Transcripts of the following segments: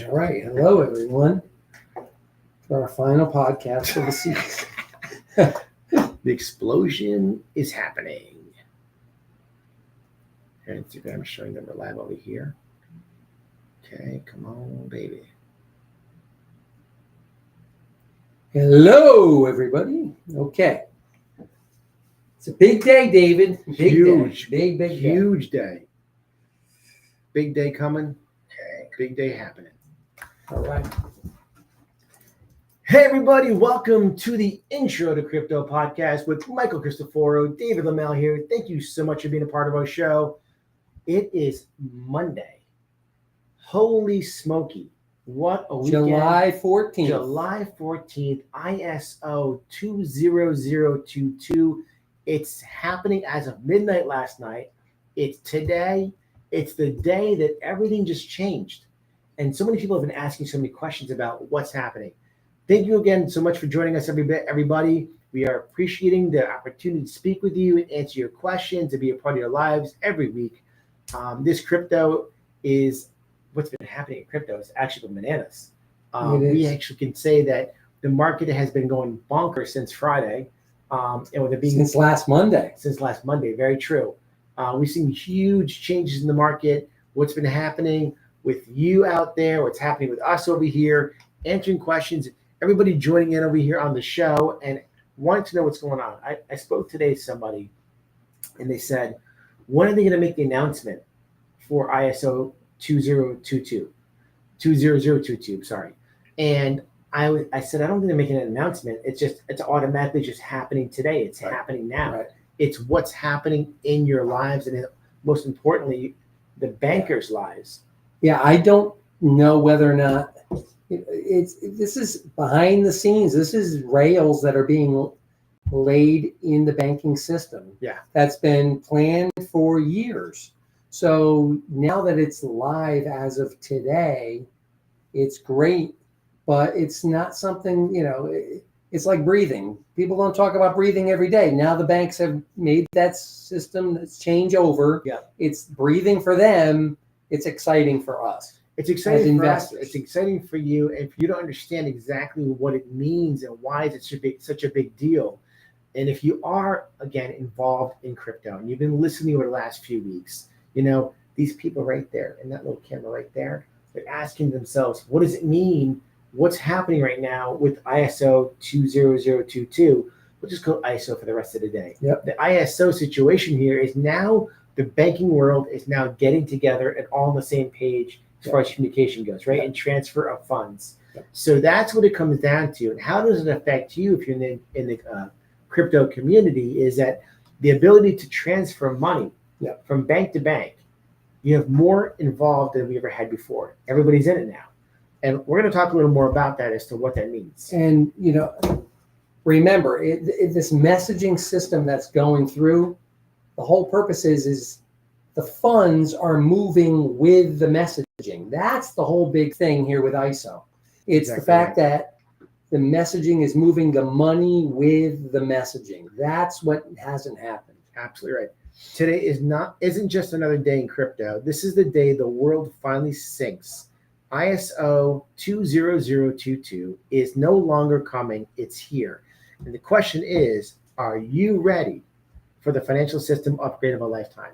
All right. Hello, everyone. For our final podcast for the season. The explosion is happening. And Instagram is showing that we're live over here. Okay, come on, baby. Hello, everybody. Okay. It's a big day, David. Huge. Big day. Huge day. Big day coming. Big day happening. All right. Hey, everybody. Welcome to the Intro to Crypto podcast with Michael Cristoforo, David Lamel here. Thank you so much for being a part of our show. It is Monday. Holy smoky. What a weekend. July 14th. July 14th, ISO20022. It's happening as of midnight last night. It's today. It's the day that everything just changed. And so many people have been asking so many questions about what's happening. Thank you again so much for joining us, everybody. We are appreciating the opportunity to speak with you and answer your questions, to be a part of your lives every week. This crypto is what's been happening in crypto is actually been bananas. We actually can say that the market has been going bonkers since Friday. And with it being Since last Monday. Very true. We've seen huge changes in the market. What's been happening with you out there, what's happening with us over here, answering questions, everybody joining in over here on the show and wanting to know what's going on. I spoke today to somebody and they said, when are they going to make the announcement for ISO 2022, sorry. And I said, I don't think they're making an announcement. It's automatically just happening today. It's happening now. Right. It's what's happening in your lives and most importantly, the bankers' lives. Yeah, I don't know whether or not this is behind the scenes. This is rails that are being laid in the banking system. Yeah. That's been planned for years. So now that it's live as of today, it's great, but it's not something, it's like breathing. People don't talk about breathing every day. Now the banks have made that system change over. Yeah. It's breathing for them. It's exciting for us. It's exciting for investors. us. It's exciting for you. If you don't understand exactly what it means and why it's such a big deal, and if you are, again, involved in crypto and you've been listening over the last few weeks, these people right there in that little camera right there, they're asking themselves, what does it mean? What's happening right now with ISO 20022? We'll just call ISO for the rest of the day. Yep. The ISO situation here is now the banking world is now getting together and all on the same page as far as communication goes, right? And transfer of funds. So that's what it comes down to. And how does it affect you if you're in the crypto community is that the ability to transfer money from bank to bank, you have more involved than we ever had before. Everybody's in it now. And we're going to talk a little more about that as to what that means. And, remember, this messaging system that's going through, the whole purpose is the funds are moving with the messaging. That's the whole big thing here with ISO. It's the fact that the messaging is moving the money with the messaging. That's what hasn't happened. Absolutely right. Today isn't just another day in crypto. This is the day the world finally syncs. ISO 20022 is no longer coming. It's here. And the question is, are you ready for the financial system upgrade of a lifetime?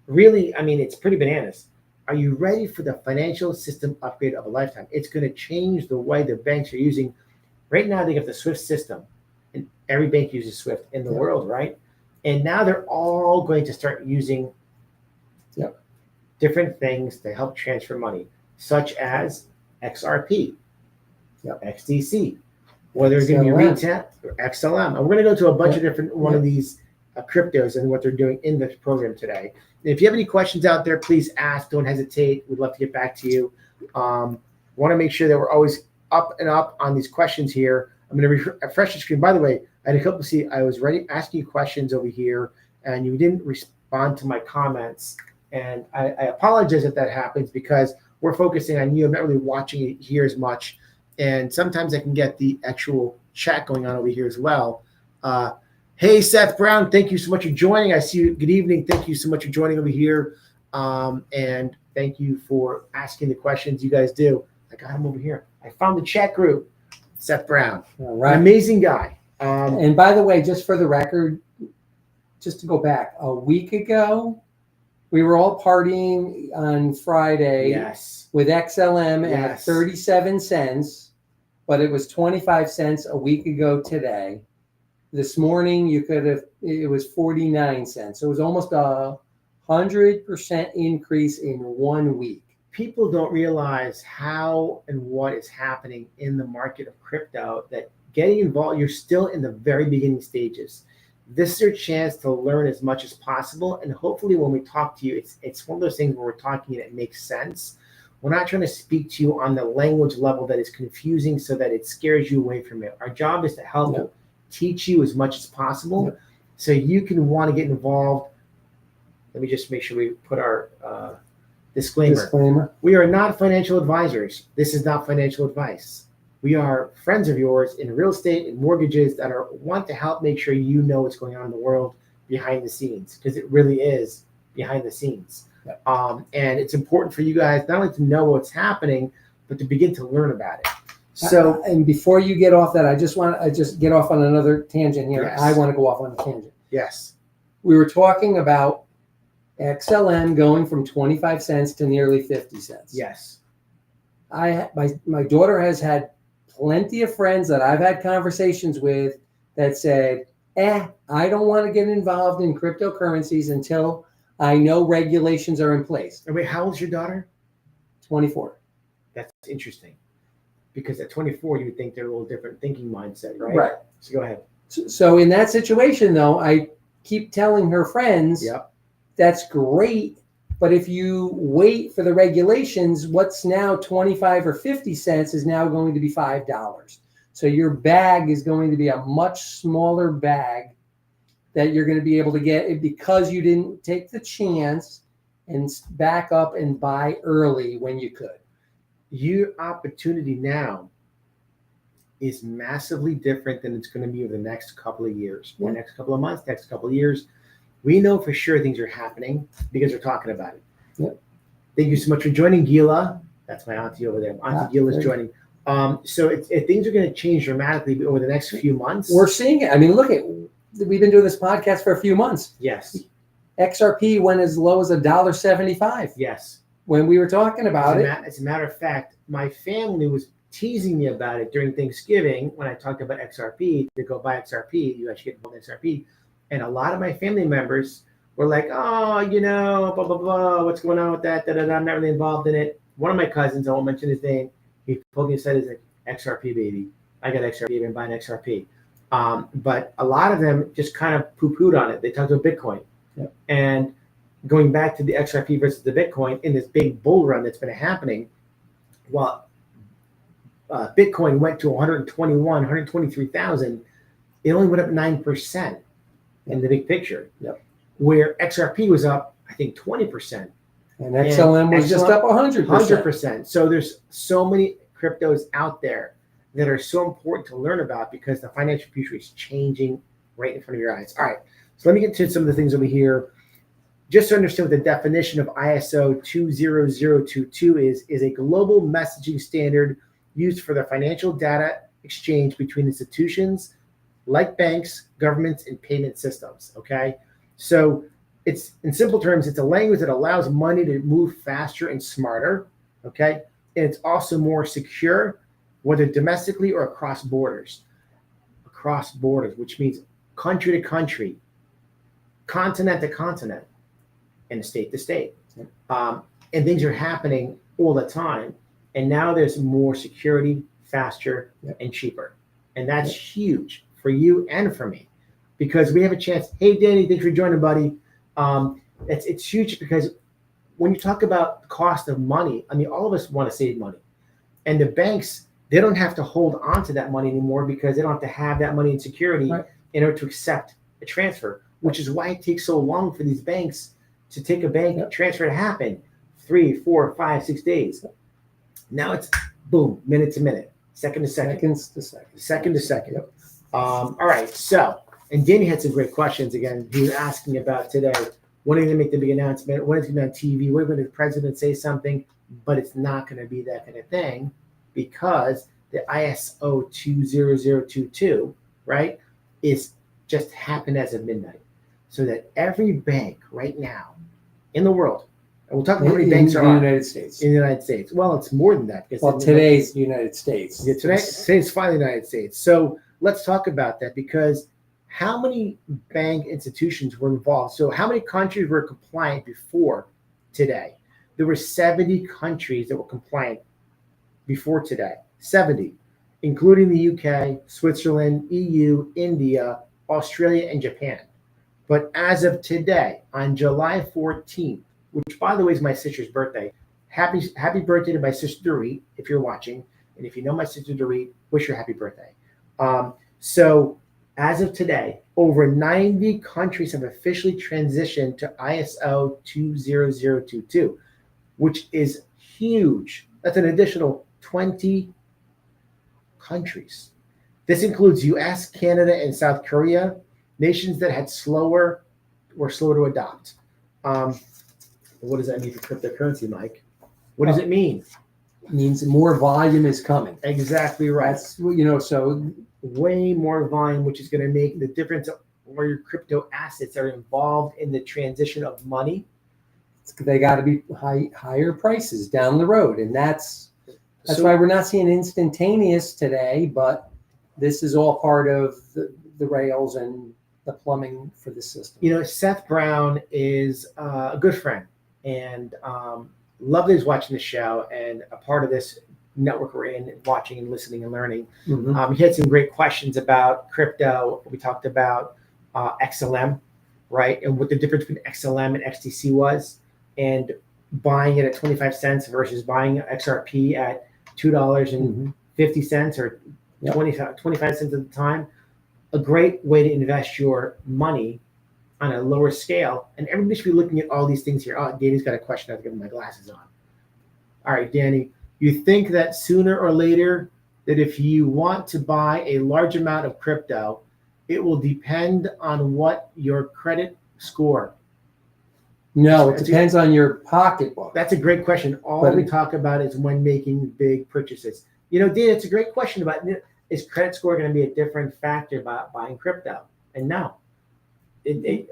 Really, it's pretty bananas. Are you ready for the financial system upgrade of a lifetime? It's going to change the way the banks are using. Right now, they have the SWIFT system, and every bank uses SWIFT in the world, right? And now they're all going to start using different things to help transfer money, such as XRP, XDC, whether it's going to be retail or XLM. And we're going to go to a bunch of different one of these cryptos and what they're doing in this program today. And if you have any questions out there, please ask. Don't hesitate. We'd love to get back to you. Want to make sure that we're always up and up on these questions here. I'm going to refresh the screen. By the way, I had a couple I was ready asking you questions over here, and you didn't respond to my comments. And I apologize if that happens because we're focusing on you. I'm not really watching it here as much. And sometimes I can get the actual chat going on over here as well. Hey, Seth Brown, thank you so much for joining. I see you. Good evening. Thank you so much for joining over here. And thank you for asking the questions you guys do. I got him over here. I found the chat group. Seth Brown, All right. an amazing guy. And by the way, just for the record, just to go back, a week ago, we were all partying on Friday Yes. with XLM at Yes. 37 cents, but it was 25 cents a week ago today. This morning, it was 49 cents. So it was almost 100% increase in 1 week. People don't realize how and what is happening in the market of crypto, that getting involved, you're still in the very beginning stages. This is your chance to learn as much as possible. And hopefully when we talk to you, it's one of those things where we're talking and it makes sense. We're not trying to speak to you on the language level that is confusing so that it scares you away from it. Our job is to help you, teach you as much as possible so you can want to get involved. Let me just make sure we put our disclaimer. We are not financial advisors. This is not financial advice. We are friends of yours in real estate and mortgages that want to help make sure you know what's going on in the world behind the scenes, because it really is behind the scenes. Yep. And it's important for you guys not only to know what's happening, but to begin to learn about it. So, and before you get off that, I just get off on another tangent here. Yes. I want to go off on a tangent. Yes. We were talking about XLM going from 25 cents to nearly 50 cents. Yes. My daughter has had plenty of friends that I've had conversations with that said, I don't want to get involved in cryptocurrencies until I know regulations are in place. And wait, how old's your daughter? 24. That's interesting. Because at 24, you would think they're a little different thinking mindset, right? Right. So go ahead. So in that situation, though, I keep telling her friends, that's great. But if you wait for the regulations, what's now 25 or 50 cents is now going to be $5. So your bag is going to be a much smaller bag that you're going to be able to get because you didn't take the chance and back up and buy early when you could. Your opportunity now is massively different than it's going to be over the next couple of years, or next couple of months, next couple of years. We know for sure things are happening because we're talking about it. Yep. Thank you so much for joining, Gila. That's my auntie over there. Auntie Gila's joining. So things are going to change dramatically over the next few months. We're seeing it. I mean, look we've been doing this podcast for a few months. Yes. XRP went as low as $1.75. Yes. When we were talking about it. As a matter of fact, my family was teasing me about it during Thanksgiving when I talked about XRP, to go buy XRP. You actually get involved in XRP. And a lot of my family members were like, blah, blah, blah, what's going on with that? I'm not really involved in it. One of my cousins, I won't mention his name, he pulled me aside, he's like, XRP, baby. I got XRP, I've been buying XRP. But a lot of them just kind of poo-pooed on it. They talked about Bitcoin. Yep. And going back to the XRP versus the Bitcoin in this big bull run that's been happening, while Bitcoin went to 123,000, it only went up 9% in the big picture. Yep. Where XRP was up, I think, 20%. And XLM was just up 100%. 100%. So there's so many cryptos out there that are so important to learn about because the financial future is changing right in front of your eyes. All right. So let me get to some of the things over here. Just to understand what the definition of ISO20022 is a global messaging standard used for the financial data exchange between institutions like banks, governments, and payment systems, okay? So it's, in simple terms, it's a language that allows money to move faster and smarter, okay? And it's also more secure, whether domestically or across borders. Across borders, which means country to country, continent to continent, and state to state. And things are happening all the time. And now there's more security, faster, and cheaper. And that's huge for you and for me, because we have a chance. Hey, Danny, thanks for joining, buddy. It's huge because when you talk about the cost of money, I mean, all of us want to save money. And the banks, they don't have to hold on to that money anymore because they don't have to have that money in security in order to accept a transfer, which is why it takes so long for these banks to take a bank transfer to happen. 3, 4, 5, 6 days. Now it's boom, minute to minute, second to second. Second to second. Yep. All right, so, and Danny had some great questions again. He was asking about today, when are they going to make the big announcement? When is it going to be on TV? When will the president say something? But it's not going to be that kind of thing because the ISO20022, right, is just happened as of midnight. So that every bank right now in the world, and we'll talk about how many banks in are the United States. in the United States. Well, it's more than that. Well, today's United States. Yeah, today's finally the United States. So let's talk about that, because how many bank institutions were involved? So how many countries were compliant before today? There were 70 countries that were compliant before today. 70, including the UK, Switzerland, EU, India, Australia, and Japan. But as of today, on July 14th, which by the way is my sister's birthday, happy birthday to my sister Dorit, if you're watching. And if you know my sister Dorit, wish her happy birthday. So as of today, over 90 countries have officially transitioned to ISO 20022, which is huge. That's an additional 20 countries. This includes US, Canada, and South Korea, nations that had were slower to adopt. What does that mean for cryptocurrency, Mike? What does it mean? It means more volume is coming. Exactly right. That's, so way more volume, which is going to make the difference of where your crypto assets are involved in the transition of money. They got to be higher prices down the road, and that's why we're not seeing instantaneous today. But this is all part of the rails and the plumbing for the system. Seth Brown is a good friend, and love that he's watching the show and a part of this network we're in, watching and listening and learning. Mm-hmm. He had some great questions about crypto. We talked about XLM, right? And what the difference between XLM and XTC was, and buying it at 25 cents versus buying XRP at $2.50 or 25 cents at the time. A great way to invest your money on a lower scale. And everybody should be looking at all these things here. Oh, Danny's got a question. I have to give him my glasses on. All right, Danny, you think that sooner or later that if you want to buy a large amount of crypto, it will depend on what your credit score? No, it depends on your pocketbook. That's a great question. All we talk about is when making big purchases. Dan, it's a great question about, is credit score going to be a different factor about buying crypto? And no.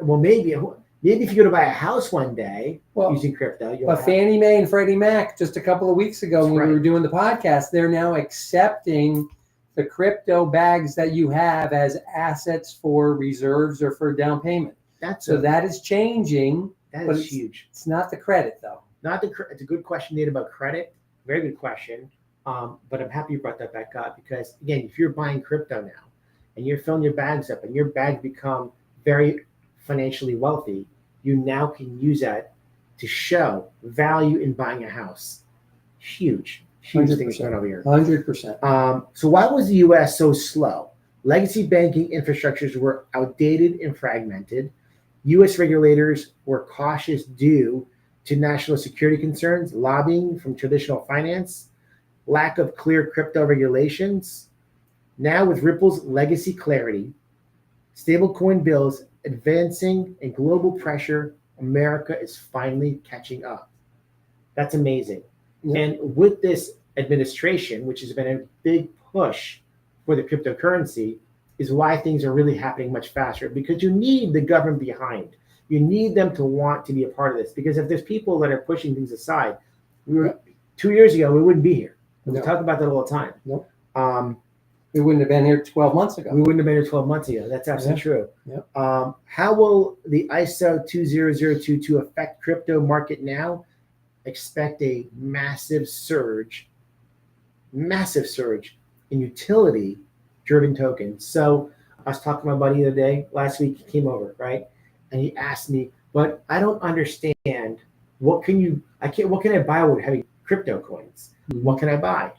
Well, maybe if you go to buy a house one day using crypto. But Fannie Mae and Freddie Mac, just a couple of weeks ago when we were doing the podcast, they're now accepting the crypto bags that you have as assets for reserves or for down payment. That is changing. That is huge. It's not the credit, though. It's a good question, Nate, about credit. Very good question. But I'm happy you brought that back up, because, again, if you're buying crypto now and you're filling your bags up and your bags become very financially wealthy, you now can use that to show value in buying a house. Huge things going over here. 100%. So why was the U.S. so slow? Legacy banking infrastructures were outdated and fragmented. U.S. regulators were cautious due to national security concerns, lobbying from traditional finance, lack of clear crypto regulations. Now, with Ripple's legacy clarity, stablecoin bills advancing, and global pressure, America is finally catching up. That's amazing. Yeah. And with this administration, which has been a big push for the cryptocurrency, is why things are really happening much faster, because you need the government behind. You need them to want to be a part of this, because if there's people that are pushing things aside, 2 years ago, we wouldn't be here. We talk about that all the time. We wouldn't have been here 12 months ago. We wouldn't have been here 12 months ago. That's absolutely true. Yeah. How will the ISO 20022 affect crypto market now? Expect a massive surge in utility-driven tokens. So I was talking to my buddy the other day, last week, he came over, right? And he asked me, but I don't understand, what can I buy with having crypto coins? What can I buy?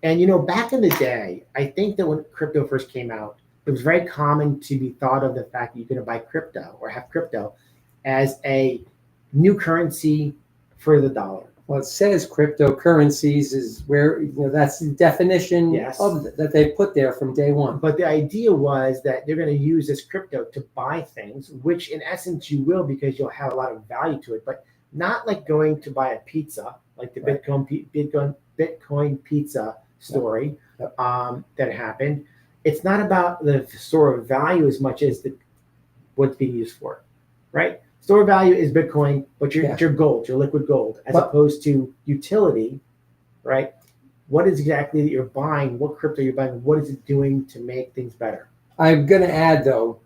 And, back in the day, I think that when crypto first came out, it was very common to be thought of the fact that you're going to buy crypto or have crypto as a new currency for the dollar. Well, it says cryptocurrencies is where, that's the definition of that they put there from day one. But the idea was that they're going to use this crypto to buy things, which in essence you will, because you'll have a lot of value to it, but not like going to buy a pizza, like the Bitcoin pizza story Yep. that happened. It's not about the store of value as much as what's being used for, right? Store of value is Bitcoin, but your gold, your liquid gold, as opposed to utility, right? What is exactly that you're buying? What crypto you're buying? What is it doing to make things better? I'm going to add, though,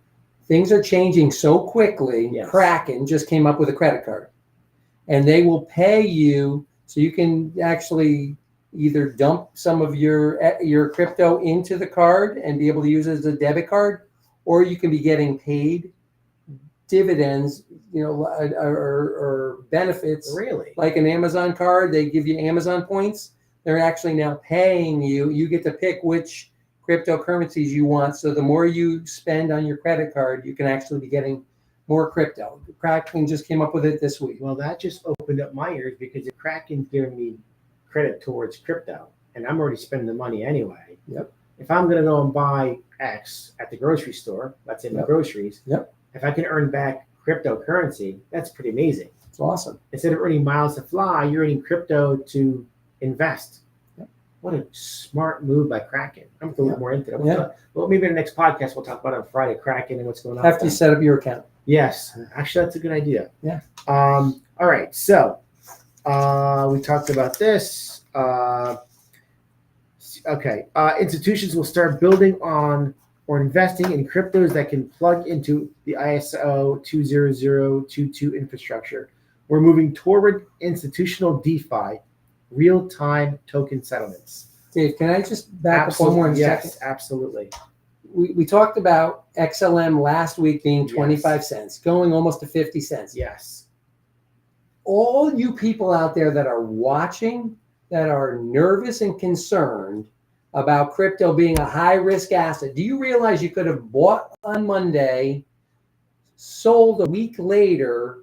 things are changing so quickly. Yes. Kraken just came up with a credit card, and they will pay you so you can actually either dump some of your crypto into the card and be able to use it as a debit card, or you can be getting paid dividends, or benefits. Really? Like an Amazon card, they give you Amazon points. They're actually now paying you. You get to pick which cryptocurrencies you want. So the more you spend on your credit card, you can actually be getting more crypto. Kraken just came up with it this week. Well, that just opened up my ears, because if Kraken's giving me credit towards crypto, and I'm already spending the money anyway. Yep. If I'm going to go and buy X at the grocery store, let's say my groceries, if I can earn back cryptocurrency, that's pretty amazing. It's awesome. Instead of earning miles to fly, you're earning crypto to invest. What a smart move by Kraken. I'm going to look more into it. Well, maybe in the next podcast, we'll talk about on Friday, Kraken and what's going on. After you set up your account. Yes. Actually, that's a good idea. Yeah. All right. So we talked about this. Okay. Institutions will start building on or investing in cryptos that can plug into the ISO20022 infrastructure. We're moving toward institutional DeFi, real-time token settlements. Dave, can I just back up one more second? Yes, absolutely. We talked about XLM last week being 25 cents, going almost to 50 cents. Yes. All you people out there that are watching, that are nervous and concerned about crypto being a high-risk asset, do you realize you could have bought on Monday, sold a week later,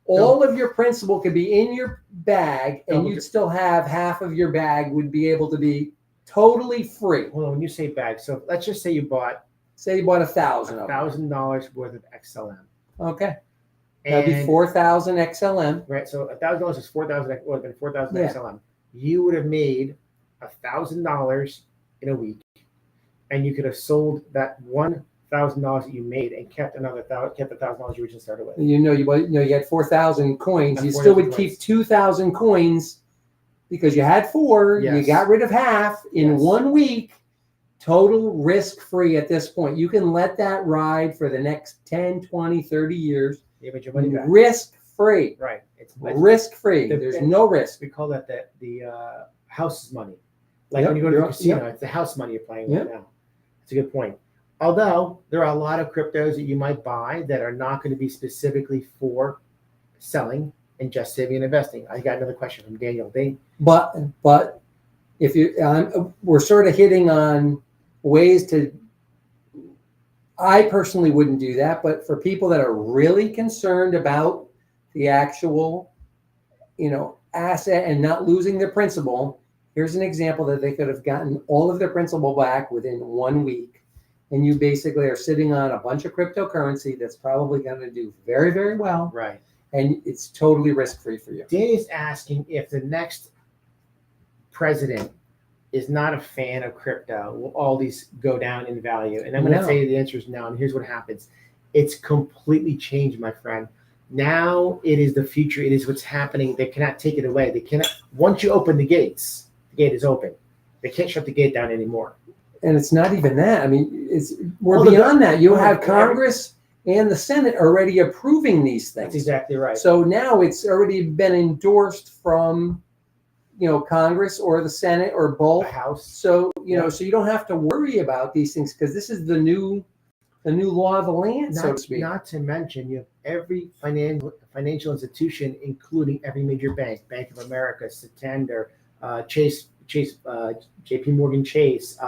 all of your principal could be in your bag, and you'd still have half of your bag would be able to be totally free. Hold on, when you say bag, so let's just say you bought $1,000 worth of XLM. Okay. That'd be 4,000 XLM. Right. So $1,000 is 4,000. Would have been 4,000 XLM. You would have made $1,000 in a week, and you could have sold that $1,000 that you made and kept the $1,000 you originally started with. You had 4,000 coins. You still would keep 2,000 coins because you had four. Yes. You got rid of half in 1 week. Total risk-free at this point. You can let that ride for the next 10, 20, 30 years. Yeah, but your money back. Risk-free. Right. It's risk-free. There's no risk. We call that the house money. Like when you go to the casino, it's the house money you're playing with now. It's a good point. Although there are a lot of cryptos that you might buy that are not going to be specifically for selling and just saving and investing. I got another question from Daniel. But if we're sort of hitting on ways to. I personally wouldn't do that, but for people that are really concerned about the actual, asset and not losing their principal, here's an example that they could have gotten all of their principal back within 1 week. And you basically are sitting on a bunch of cryptocurrency that's probably going to do very, very well. Right. And it's totally risk-free for you. Danny's asking if the next president is not a fan of crypto, will all these go down in value? And I'm going to say the answer is no. And here's what happens. It's completely changed, my friend. Now it is the future. It is what's happening. They cannot take it away. They cannot. Once you open the gates, the gate is open. They can't shut the gate down anymore. And it's not even that. I mean, we're beyond that. You have Congress and the Senate already approving these things. That's exactly right. So now it's already been endorsed from, Congress or the Senate or both. The House. So so you don't have to worry about these things because this is the new law of the land, so to speak. Not to mention, you have every financial institution, including every major bank, Bank of America, Santander, Chase, J.P. Morgan Chase.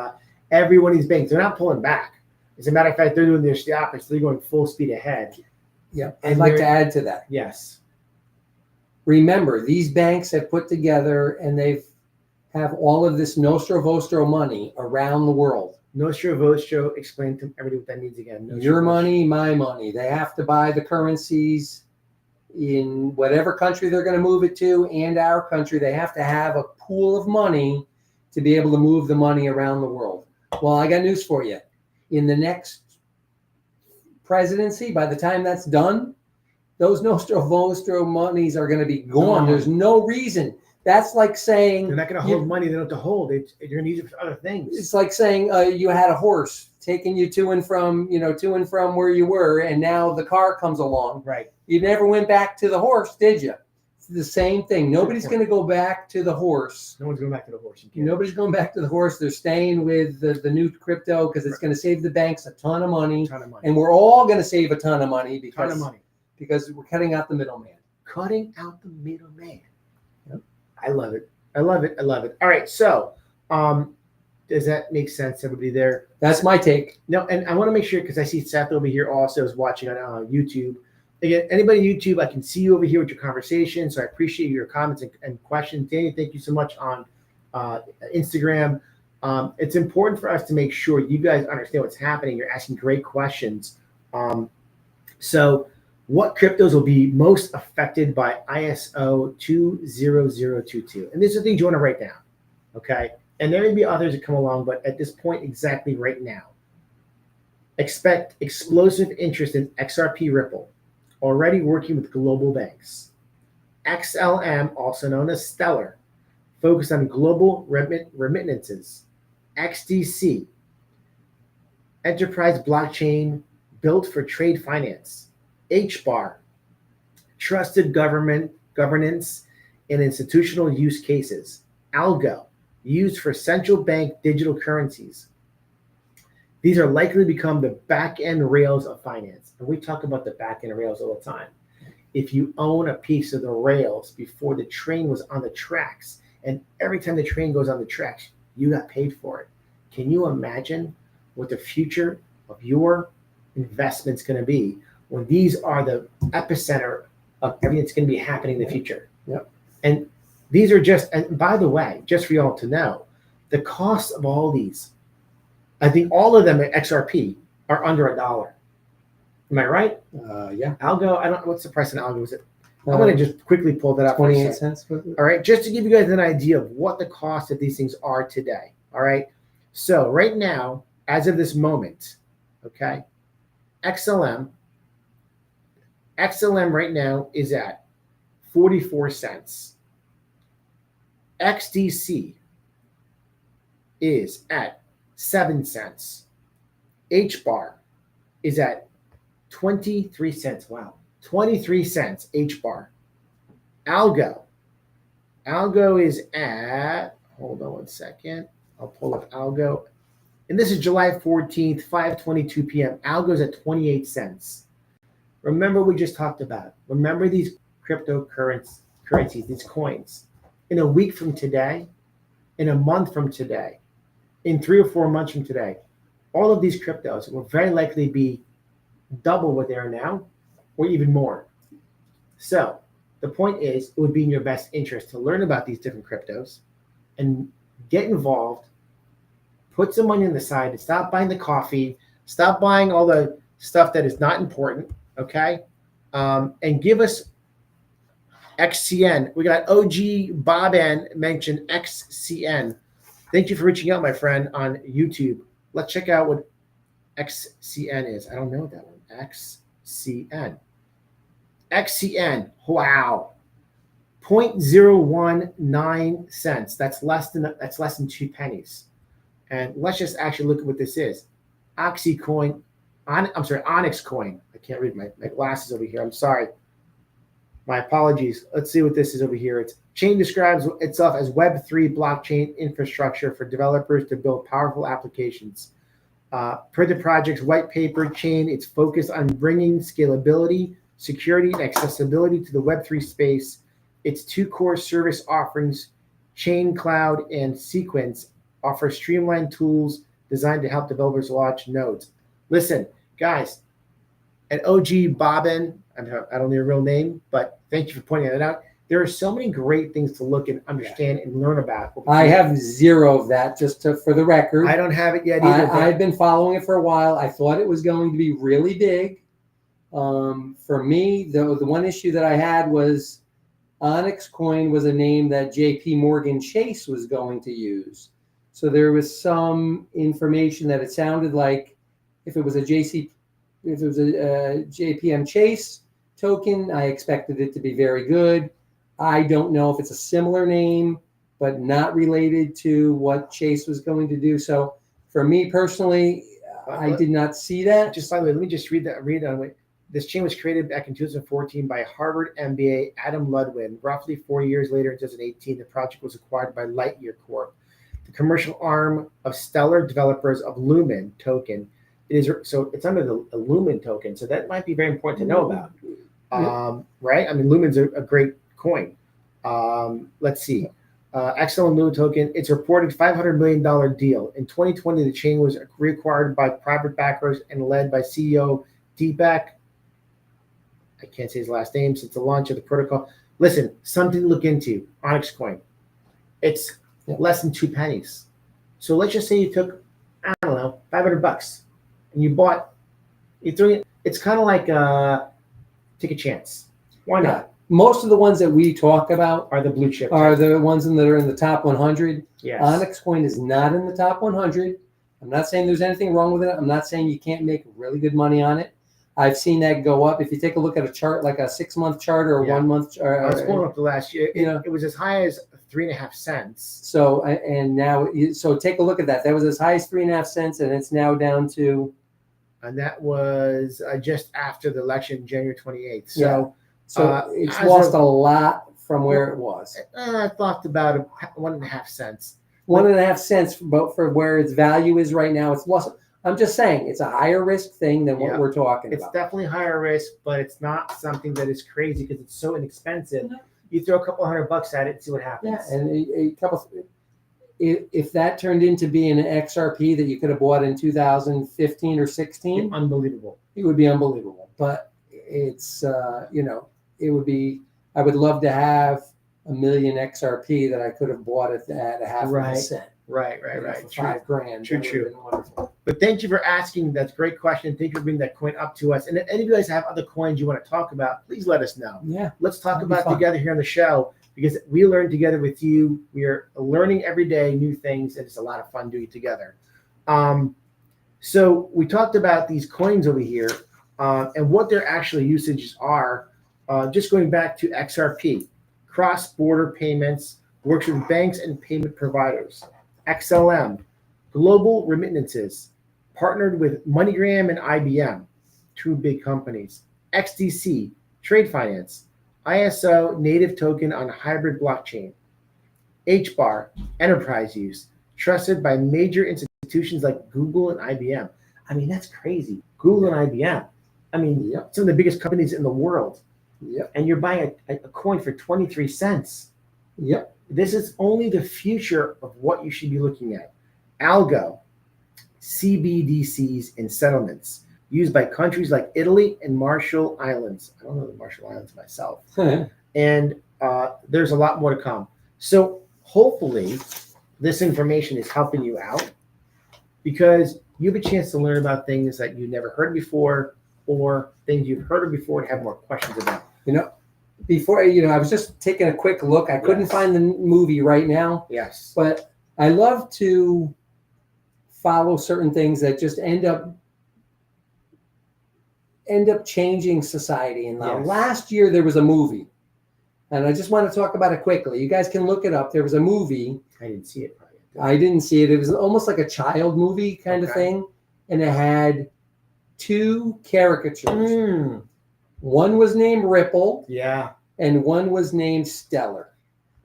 Every one of these banks, they're not pulling back. As a matter of fact, they're doing their opposite. They're going full speed ahead. Yeah, I'd like to add to that. Yes. Remember, these banks have put together and have all of this Nostro Vostro money around the world. Nostro Vostro, explain to everybody what that means again. Your money, my money. They have to buy the currencies in whatever country they're going to move it to and our country. They have to have a pool of money to be able to move the money around the world. Well, I got news for you. In the next presidency, by the time that's done, those Nostro monies are going to be gone. There's no reason. That's like saying they're not going to hold money they don't have to hold. You're going to use it for other things. It's like saying you had a horse taking you to and from where you were, and now the car comes along. Right. You never went back to the horse, did you? It's the same thing. Nobody's going to go back to the horse. No one's going back to the horse. Nobody's going back to the horse. They're staying with the new crypto because it's going to save the banks a ton of money. And we're all going to save a ton of money because we're cutting out the middleman. Cutting out the middleman. Yep. I love it. I love it. I love it. All right. So, does that make sense, everybody there? That's my take. No, and I want to make sure, because I see Seth over here also is watching on YouTube. Again, anybody on YouTube, I can see you over here with your conversation, so I appreciate your comments and questions. Danny, thank you so much on Instagram. It's important for us to make sure you guys understand what's happening. You're asking great questions. So what cryptos will be most affected by ISO20022? And these are things you want to write down, okay? And there may be others that come along, but at this point, exactly right now, expect explosive interest in XRP Ripple, already working with global banks. XLM, also known as Stellar, focused on global remittances. XDC, enterprise blockchain built for trade finance. HBAR, trusted governance and institutional use cases. Algo, used for central bank digital currencies. These are likely to become the back-end rails of finance. And we talk about the back-end rails all the time. If you own a piece of the rails before the train was on the tracks, and every time the train goes on the tracks, you got paid for it. Can you imagine what the future of your investment's going to be when these are the epicenter of everything that's going to be happening in the future? Yep. And these are just, and by the way, just for y'all to know, the cost of all these, I think all of them at XRP are under $1. Am I right? Yeah. Algo, I don't. What's the price in Algo? Is it? I'm going to just quickly pull that up. 28 cents. All right, just to give you guys an idea of what the cost of these things are today. All right. So right now, as of this moment, okay, XLM right now is at 44 cents. XDC is at 7 cents. HBAR is at 23 cents. Wow. 23 cents HBAR. Algo is at, hold on one second. I'll pull up Algo. And this is July 14th, 5:22 p.m. Algo's at 28 cents. Remember we just talked about it. Remember these cryptocurrencies, these coins. In a week from today, in a month from today, in 3 or 4 months from today, all of these cryptos will very likely be double what they are now, or even more. So the point is, it would be in your best interest to learn about these different cryptos and get involved, put some money on the side, and stop buying the coffee, stop buying all the stuff that is not important, okay? And give us XCN. We got OG Bob N mentioned XCN. Thank you for reaching out, my friend, on YouTube. Let's check out what XCN is. I don't know that one. XCN. XCN. Wow. 0.019 cents. That's less than 2 pennies. And let's just actually look at what this is. Onyx coin. I can't read my glasses over here. I'm sorry. My apologies. Let's see what this is over here. It's chain describes itself as Web3 blockchain infrastructure for developers to build powerful applications. Per the project's white paper, Chain, it's focused on bringing scalability, security, and accessibility to the Web3 space. Its 2 core service offerings, Chain Cloud and Sequence, offer streamlined tools designed to help developers launch nodes. Listen, guys, at OG Bobbin, I don't know your real name, but thank you for pointing that out. There are so many great things to look and understand and learn about. I have zero of that, for the record. I don't have it yet either. I've been following it for a while. I thought it was going to be really big. For me, the one issue that I had was Onyx Coin was a name that JP Morgan Chase was going to use. So there was some information that it sounded like if it was a JPM Chase token, I expected it to be very good. I don't know if it's a similar name, but not related to what Chase was going to do. So for me personally, I did not see that. Just by the way, let me just read on it. This chain was created back in 2014 by Harvard MBA Adam Ludwin. Roughly 4 years later, in 2018, the project was acquired by Lightyear Corp, the commercial arm of Stellar, developers of Lumen token. So it's under the Lumen token. So that might be very important to know about, right? I mean, Lumen's a great coin. Let's see. XLM Lumen token. It's a reported $500 million deal. In 2020, the chain was reacquired by private backers and led by CEO Deepak. I can't say his last name since the launch of the protocol. Listen, something to look into. Onyx Coin. It's less than 2 pennies. So let's just say you took, I don't know, $500 and you bought, it's kind of like take a chance. Why not? Most of the ones that we talk about are the blue chip. Are the ones that are in the top 100. Yes. Onyx Coin is not in the top 100. I'm not saying there's anything wrong with it. I'm not saying you can't make really good money on it. I've seen that go up. If you take a look at a chart, like a 6-month chart or a 1 month chart. I was pulling up the last year. It was as high as 3.5 cents. So, and now, so take a look at that. That was as high as 3.5 cents, and it's now down to. And that was just after the election, January 28th. So it's lost a lot from where it was. I thought about 1.5 cents. 1.5 cents for where its value is right now. It's lost. I'm just saying it's a higher risk thing than what we're talking about. It's definitely higher risk, but it's not something that is crazy because it's so inexpensive. You throw a couple $100 at it and see what happens. Yeah, and a couple. If that turned into being an XRP that you could have bought in 2015 or 16, unbelievable. It would be unbelievable. But it's it would be. I would love to have 1 million XRP that I could have bought at a half of a cent. Right. For $5,000. True. But thank you for asking. That's a great question. Thank you for bringing that coin up to us. And if any of you guys have other coins you want to talk about, please let us know. Yeah. Let's talk about it together here on the show because we learn together with you. We are learning every day new things, and it's a lot of fun doing it together. So we talked about these coins over here and what their actual usages are. Just going back to XRP, cross-border payments, works with banks and payment providers. XLM, global remittances, partnered with MoneyGram and IBM, 2 big companies. XDC, trade finance, ISO native token on hybrid blockchain. HBAR, enterprise use, trusted by major institutions like Google and IBM. I mean, that's crazy. Google and IBM. I mean, some of the biggest companies in the world. And you're buying a coin for 23 cents. This is only the future of what you should be looking at. Algo, CBDCs and settlements used by countries like Italy and Marshall Islands. I don't know the Marshall Islands myself. And there's a lot more to come. So hopefully this information is helping you out because you have a chance to learn about things that you never heard before or things you've heard of before and have more questions about. Before, I was just taking a quick look. I couldn't find the movie right now. Yes. But I love to follow certain things that just end up changing society. And last year there was a movie, and I just want to talk about it quickly. You guys can look it up. There was a movie. I didn't see it. I didn't see it. It was almost like a child movie kind of thing, and it had 2 caricatures. One was named Ripple. And one was named Stellar.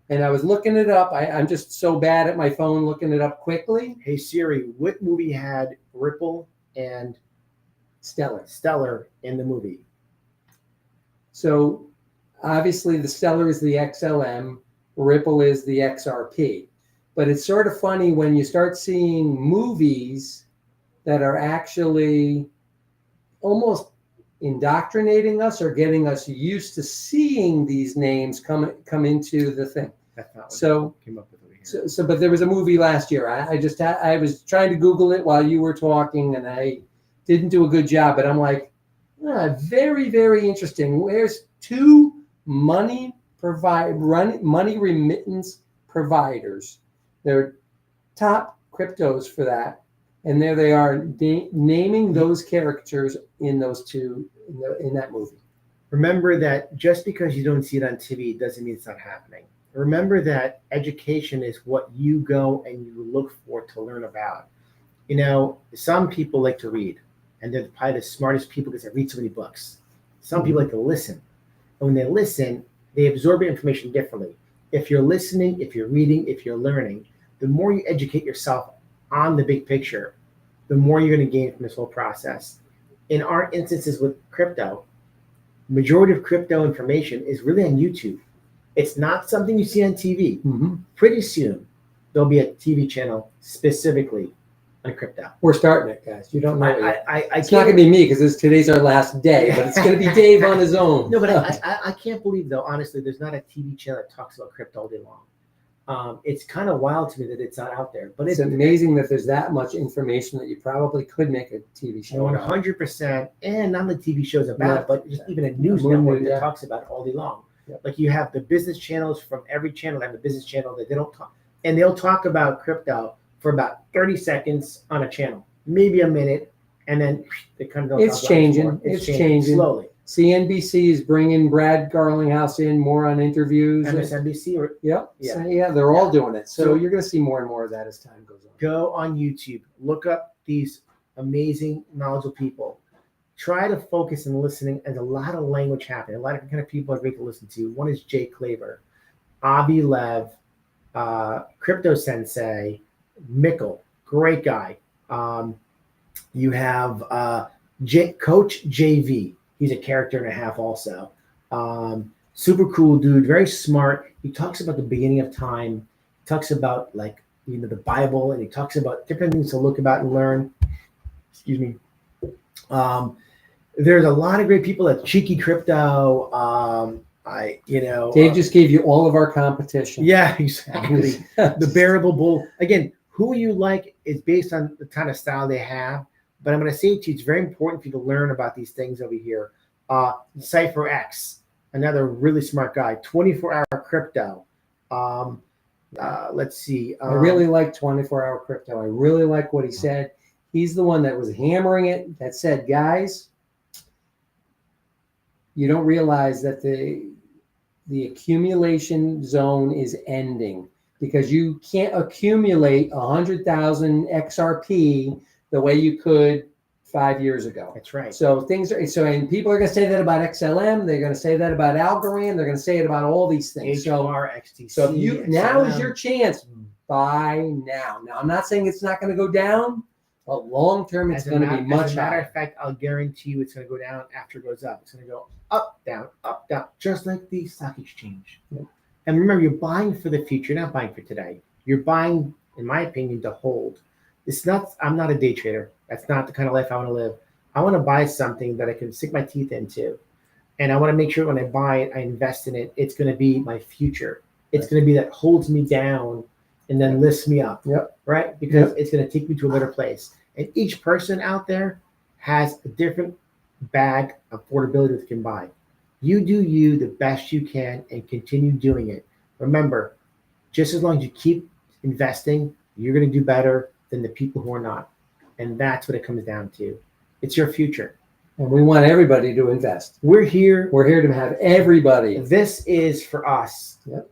And I was looking it up. I'm just so bad at my phone looking it up quickly. Hey Siri, what movie had Ripple and Stellar in the movie? So obviously the Stellar is the XLM, Ripple is the XRP. But it's sort of funny when you start seeing movies that are actually almost indoctrinating us or getting us used to seeing these names come into the thing. That's not what So came up with over here. So, but there was a movie last year. I was trying to Google it while you were talking, and I didn't do a good job. But I'm like, very, very interesting. Where's 2 money remittance providers? They're top cryptos for that. And there they are naming those characters in those two in that movie. Remember that just because you don't see it on TV doesn't mean it's not happening. Remember that education is what you go and you look for to learn about. You know, some people like to read, and they're probably the smartest people because they read so many books. Some people like to listen. And when they listen, they absorb information differently. If you're listening, if you're reading, if you're learning, the more you educate yourself on the big picture, the more you're going to gain from this whole process. In our instances with crypto, majority of crypto information is really on YouTube. It's not something you see on TV. Pretty soon, there'll be a TV channel specifically on crypto. We're starting it, guys. You don't know it yet. It's not can't- going to be me because today's our last day, but it's going to be Dave on his own. No, but I can't believe, though, honestly, there's not a TV channel that talks about crypto all day long. It's kind of wild to me that it's not out there. But it's amazing that there's that much information that you probably could make a TV show. 100%, and not the TV shows about it, but just even a news network that talks about it all day long. Yep. Like you have the business channels from every channel. They have a business channel that they don't talk, and they'll talk about crypto for about 30 seconds on a channel, maybe a minute, and then they kind of don't. It's changing. It's changing slowly. CNBC is bringing Brad Garlinghouse in more on interviews. MSNBC, or yep, yeah, they're all doing it. So you're going to see more and more of that as time goes on. Go on YouTube, look up these amazing, knowledgeable people. Try to focus on listening. There's a lot of language happening. A lot of kind of people are great to listen to. One is Jay Klaver, Avi Lev, Crypto Sensei, Mikkel, great guy. You have Coach JV. He's a character and a half also. Super cool dude, very smart. He talks about the beginning of time. He talks about the Bible, and he talks about different things to look about and learn. Excuse me. There's a lot of great people at Cheeky Crypto. Dave just gave you all of our competition. Yeah, exactly. The Bearable Bull. Again, who you like is based on the kind of style they have. But I'm going to say to you, it's very important for you to learn about these things over here. Cypher X, another really smart guy. 24-hour crypto. Let's see. I really like 24-hour crypto. I really like what he said. He's the one that was hammering it, that said, guys, you don't realize that the accumulation zone is ending because you can't accumulate 100,000 XRP the way you could 5 years ago. That's right. So and people are going to say that about XLM. They're going to say that about Algorand. They're going to say it about all these things. HR, XTC. So now is XLM. your chance. Buy now. Now, I'm not saying it's not going to go down, but long term, it's going to be much higher. As a matter of fact, I'll guarantee you it's going to go down after it goes up. It's going to go up, down, just like the stock exchange. Yeah. And remember, you're buying for the future. You're not buying for today. You're buying, in my opinion, to hold. I'm not a day trader. That's not the kind of life I want to live. I want to buy something that I can sink my teeth into. And I want to make sure when I buy it, I invest in it. It's going to be my future. It's going to be that holds me down and then lifts me up. Yep. Right? Because it's going to take me to a better place. And each person out there has a different bag of affordability that they can buy. You do you the best you can and continue doing it. Remember, just as long as you keep investing, you're going to do better than the people who are not. And that's what it comes down to. It's your future. And we want everybody to invest. We're here to have everybody. This is for us. Yep.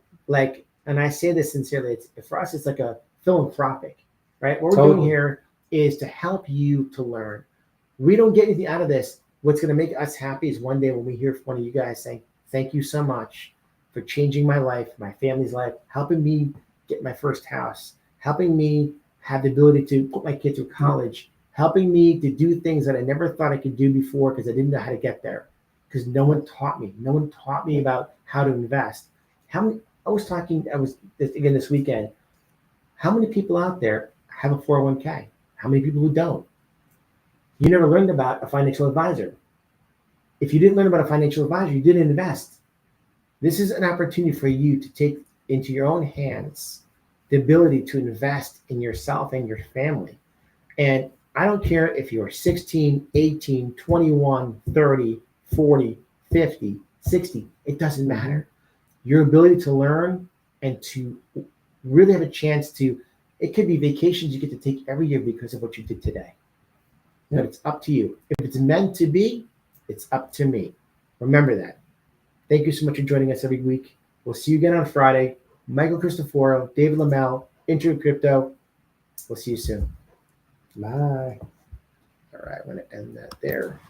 And I say this sincerely, for us, it's like a philanthropic, right? What we're doing here is to help you to learn. We don't get anything out of this. What's going to make us happy is one day when we hear from one of you guys saying, thank you so much for changing my life, my family's life, helping me get my first house, helping me have the ability to put my kid through college, helping me to do things that I never thought I could do before because I didn't know how to get there, because no one taught me. No one taught me about how to invest. This weekend, how many people out there have a 401k? How many people who don't? You never learned about a financial advisor. If you didn't learn about a financial advisor, you didn't invest. This is an opportunity for you to take into your own hands the ability to invest in yourself and your family. And I don't care if you're 16, 18, 21, 30, 40, 50, 60, it doesn't matter. Your ability to learn and to really have a chance to It could be vacations you get to take every year because of what you did today. Yeah. But it's up to you. If it's meant to be, it's up to me. Remember that. Thank you so much for joining us every week. We'll see you again on Friday. Michael Cristoforo, David Lamel, Intro Crypto. We'll see you soon. Bye. All right, I'm going to end that there.